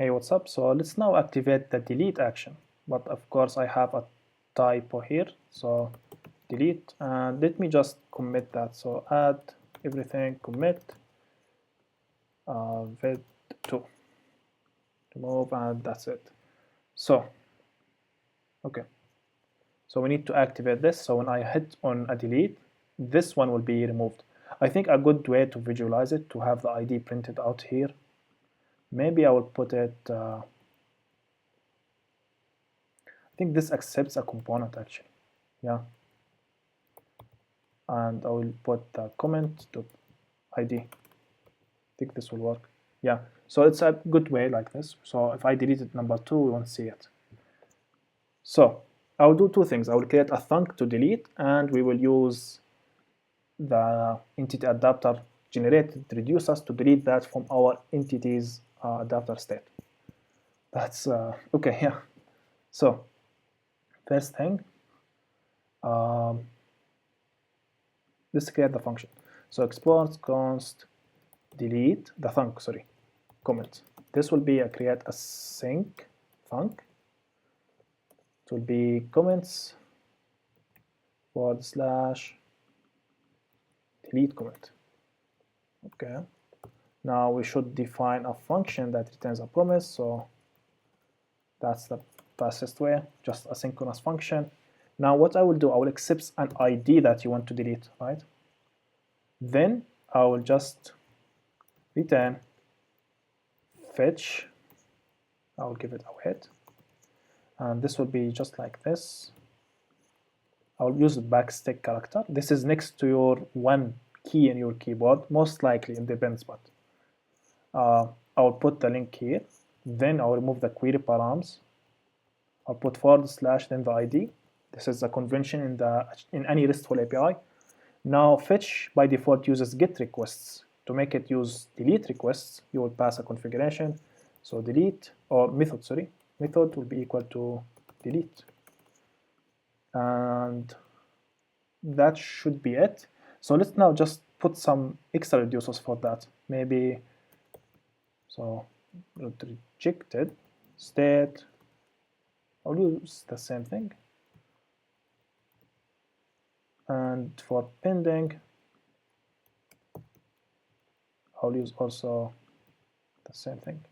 Hey, what's up? So let's now activate the delete action. But of course I have a typo here, so delete, and let me just commit that. So add everything, commit vid2 remove, and that's it. So okay, so we need to activate this. So when I hit on a delete, this one will be removed. I think a good way to visualize it, to have the ID printed out here, maybe I will put it I think this accepts a component actually, yeah, and I will put the comment.id. I think this will work. Yeah, so it's a good way like this. So if I deleted number 2, we won't see it. So I'll do two things. I will create a thunk to delete, and we will use the entity adapter generated reducers to delete that from our entities adapter state. That's okay, yeah. So first thing, let's create the function. So export const delete the thunk, sorry, comment. This will be a createAsyncThunk. It will be comments / delete comment. Okay. Now we should define a function that returns a promise. So that's the fastest way, just a synchronous function. Now what I will do, I will accept an ID that you want to delete, right? Then I will just return fetch. I will give it a weight, and this will be just like this. I will use the backstick character. This is next to your one key in your keyboard, most likely, it depends, but I will put the link here. Then I'll remove the query params. I'll put / then the ID. This is a convention in any RESTful API. Now fetch by default uses get requests. To make it use delete requests, you will pass a configuration. So delete, or method, sorry, method will be equal to delete. And that should be it. So let's now just put some extra reducers for that. Maybe, so rejected state, I'll use the same thing. And for pending, I'll use also the same thing.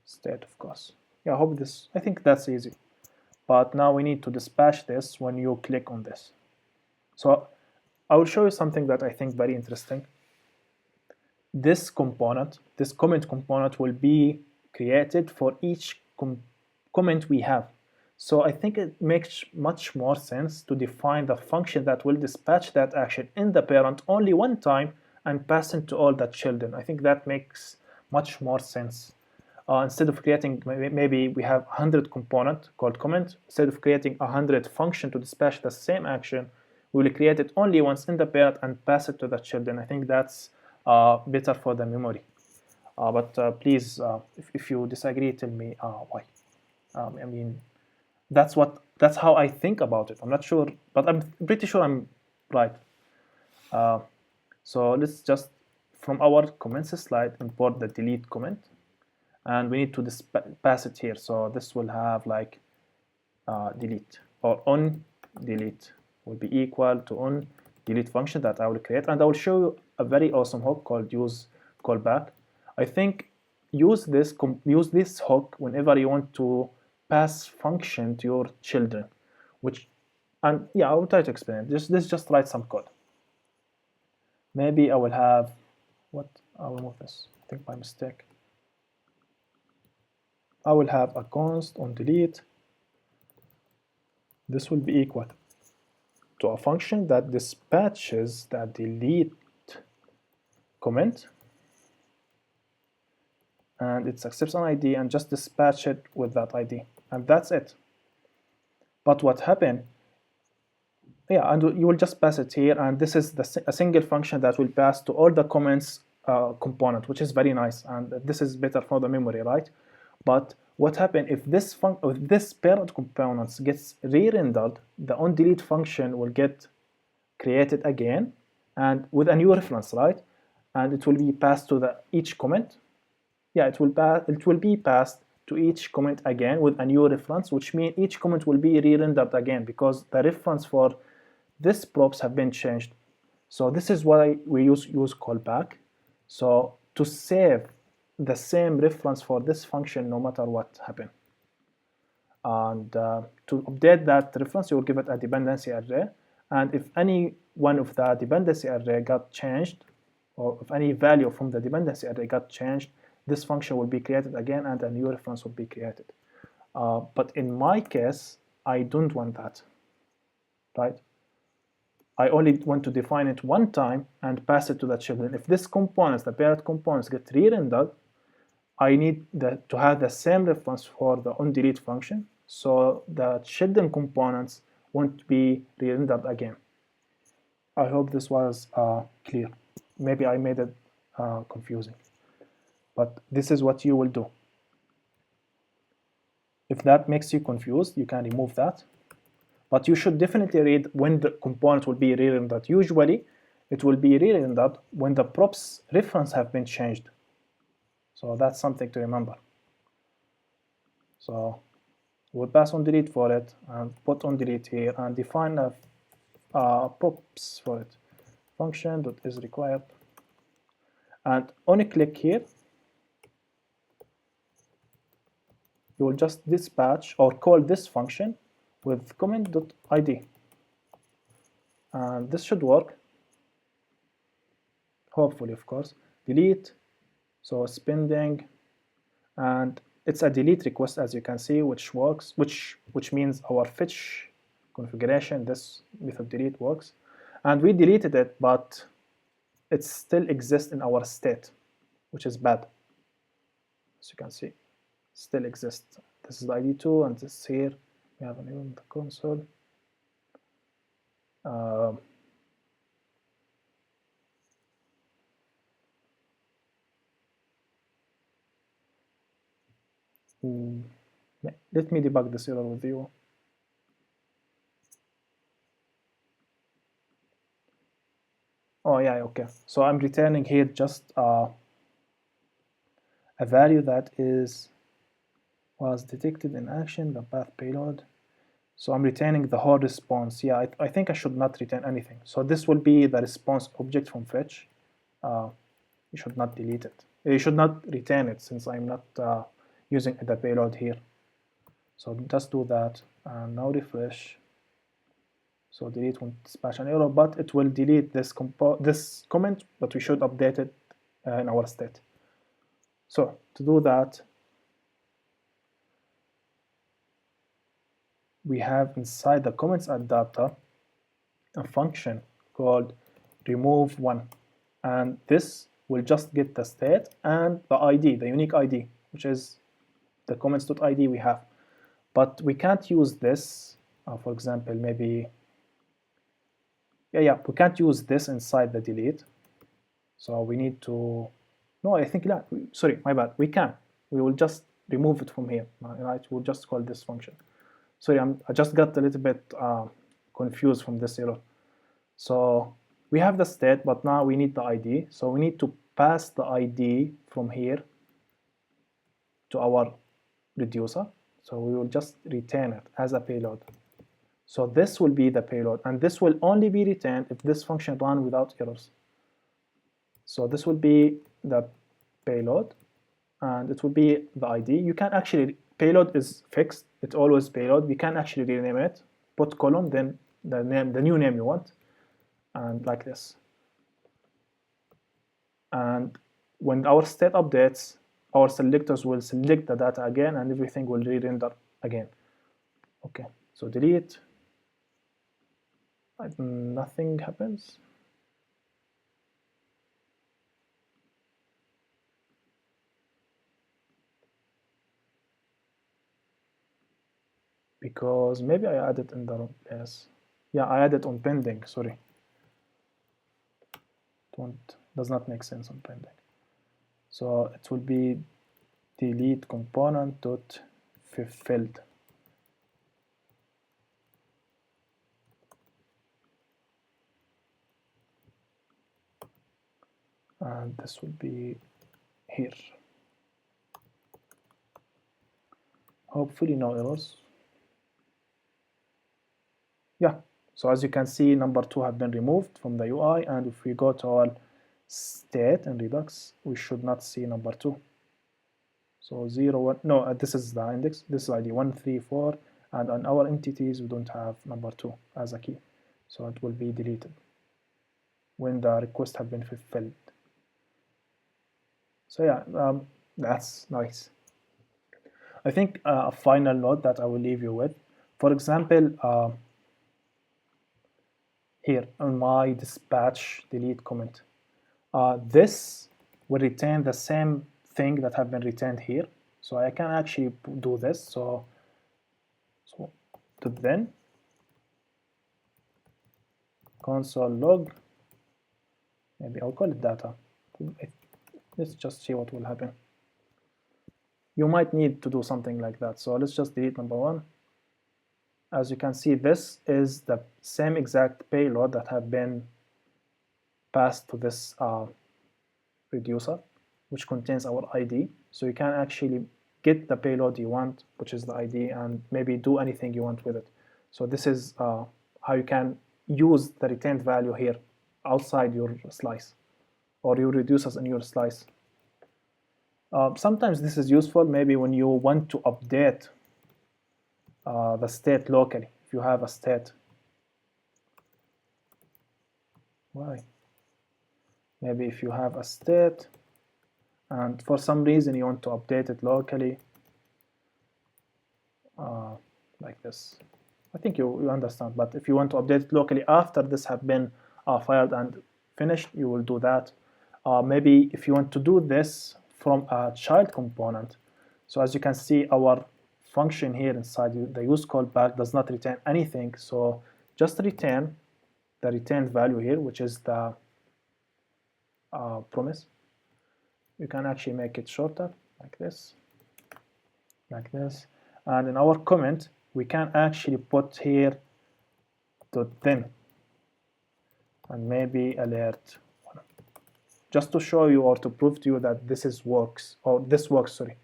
State, of course. Yeah, I think that's easy. But now we need to dispatch this when you click on this. So I will show you something that I think very interesting. This component, this comment component, will be created for each comment we have. So I think it makes much more sense to define the function that will dispatch that action in the parent only one time and pass it to all the children. I think that makes much more sense. Instead of creating, maybe we have 100 component called comment, instead of creating 100 function to dispatch the same action, we will create it only once in the parent and pass it to the children. I think that's better for the memory. But please, if you disagree, tell me why. I mean, that's how I think about it. I'm not sure, but I'm pretty sure I'm right. So let's just, from our comments slide, import the delete comment. And we need to pass it here. So this will have like delete, or on delete will be equal to on delete function that I will create. And I will show you a very awesome hook called useCallback. I think use this hook whenever you want to pass function to your children, and yeah, I will try to explain it. Let's just write some code. Maybe I will have, I will move this, I think by mistake. I will have a const on delete. This will be equal to a function that dispatches the delete comment, and it accepts an ID and just dispatch it with that ID, and that's it. But what happened? Yeah, and you will just pass it here, and this is a single function that will pass to all the comments component, which is very nice, and this is better for the memory, right? But what happens if this parent components gets re-rendered? The onDelete function will get created again, and with a new reference, right? and it will be passed to each comment. Yeah, it will be passed to each comment again with a new reference, which means each comment will be re-rendered again because the reference for this props have been changed. So this is why we use callback. So to save the same reference for this function no matter what happened. And to update that reference, you will give it a dependency array. And if any one of the dependency array got changed, or if any value from the dependency array got changed, this function will be created again and a new reference will be created. But in my case, I don't want that, right? I only want to define it one time and pass it to the children. If this components, the parent components, get re-rendered, I need to have the same reference for the onDelete function, so the children components won't be re-rendered again. I hope this was clear. Maybe I made it confusing, but this is what you will do. If that makes you confused, you can remove that. But you should definitely read when the component will be re-rendered. Usually, it will be re-rendered when the props reference have been changed. So that's something to remember. So we'll pass onDelete for it and put onDelete here and define a props for it. Function.isRequired. And on a click here, you will just dispatch or call this function with comment.id. And this should work. Hopefully, of course. Delete. So spending, and it's a delete request, as you can see, which works, which means our fetch configuration, this method delete works. And we deleted it, but it still exists in our state, which is bad. As you can see, still exists. This is ID2, and this here, we have an error in the console. Let me debug this error with you. Oh yeah, okay. So I'm returning here just a value that was detected in action, the path payload. So I'm returning the whole response. Yeah, I think I should not return anything. So this will be the response object from fetch. You should not delete it. You should not return it since I'm not using the payload here. So just do that and now refresh. So delete won't dispatch an error, but it will delete this comment, but we should update it in our state. So to do that, we have inside the comments adapter a function called remove1, and this will just get the state and the ID, the unique ID, which is the comments.id we have. But we can't use this, for example, maybe, yeah, we can't use this inside the delete. So we need to, no, I think, sorry, my bad, we can. We will just remove it from here, right? We'll just call this function. Sorry, I just got a little bit confused from this error. So we have the state, but now we need the ID. So we need to pass the ID from here to our reducer. So we will just return it as a payload. So this will be the payload, and this will only be returned if this function runs without errors. So this will be the payload, and it will be the ID. You can actually, payload is fixed, it's always payload. We can actually rename it, put colon, then the new name you want, and like this. And when our state updates, our selectors will select the data again, and everything will re-render again. Okay, so delete. Nothing happens. Because maybe I added in the wrong place. Yeah, I added on pending, sorry. Does not make sense on pending. So it will be delete component dot fulfilled. and this will be here. Hopefully no errors. Yeah, so as you can see, number 2 have been removed from the UI, and if we go to our state in Redux, we should not see number 2. So 0, 1, no, this is the index, this is ID 1, 3, 4, and on our entities we don't have number 2 as a key, so it will be deleted when the request have been fulfilled. So yeah, that's nice. I think a final note that I will leave you with, for example, here on my dispatch delete comment, this will retain the same thing that have been retained here. So I can actually do this. So to then console log, maybe I'll call it data. Let's just see what will happen. You might need to do something like that. So let's just delete number 1. As you can see, this is the same exact payload that have been passed to this reducer, which contains our ID. So you can actually get the payload you want, which is the ID, and maybe do anything you want with it. So this is how you can use the retained value here outside your slice, or your reducers in your slice. Sometimes this is useful maybe when you want to update the state locally, if you have a state. Why? Maybe if you have a state and for some reason you want to update it locally, like this. I think you understand, but if you want to update it locally after this have been filed and finished, you will do that. Maybe if you want to do this from a child component, so as you can see, our function here inside the useCallback does not retain anything, so just retain the retained value here, which is the promise. You can actually make it shorter, like this, and in our comment we can actually put here .then and maybe alert, just to show you or to prove to you that this works, sorry.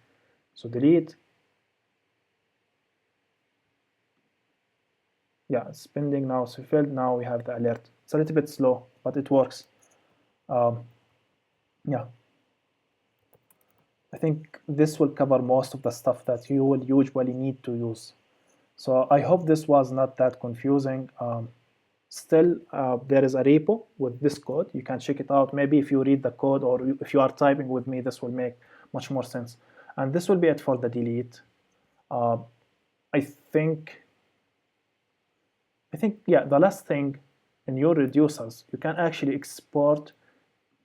So delete. Yeah, it's pending now, so filled. Now we have the alert. It's a little bit slow, but it works. Yeah, I think this will cover most of the stuff that you will usually need to use. So I hope this was not that confusing. Still, there is a repo with this code. You can check it out. Maybe if you read the code or if you are typing with me, this will make much more sense. And this will be it for the delete. I think, yeah, the last thing, in your reducers, you can actually export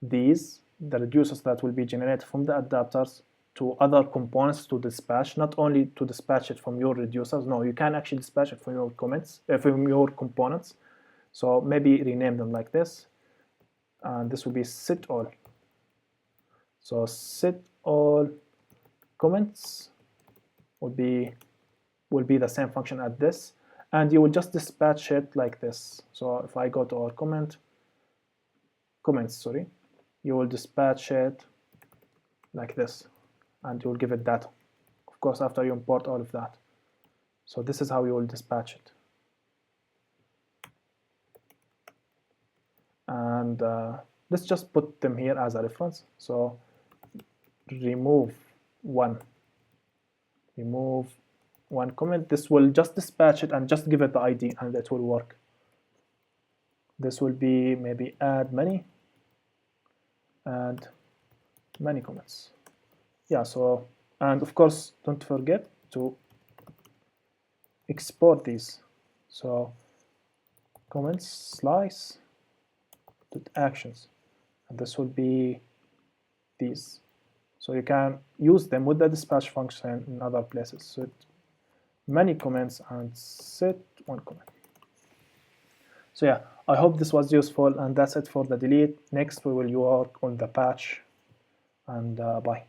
the reducers that will be generated from the adapters to other components to dispatch, not only to dispatch it from your reducers. No, you can actually dispatch it from your from your components. So maybe rename them like this, and this will be set all. So set all comments will be the same function as this, and you will just dispatch it like this. So if I go to our comments, sorry, you will dispatch it like this, and you will give it data, of course, after you import all of that. So this is how you will dispatch it. And let's just put them here as a reference. So remove one comment. This will just dispatch it and just give it the ID, and it will work. This will be maybe add many comments. Yeah, so, and of course don't forget to export these. So comments slice actions, and this will be these. So you can use them with the dispatch function in other places. So many comments and set one comment. So yeah, I hope this was useful, and that's it for the delete. Next we will work on the patch, and bye.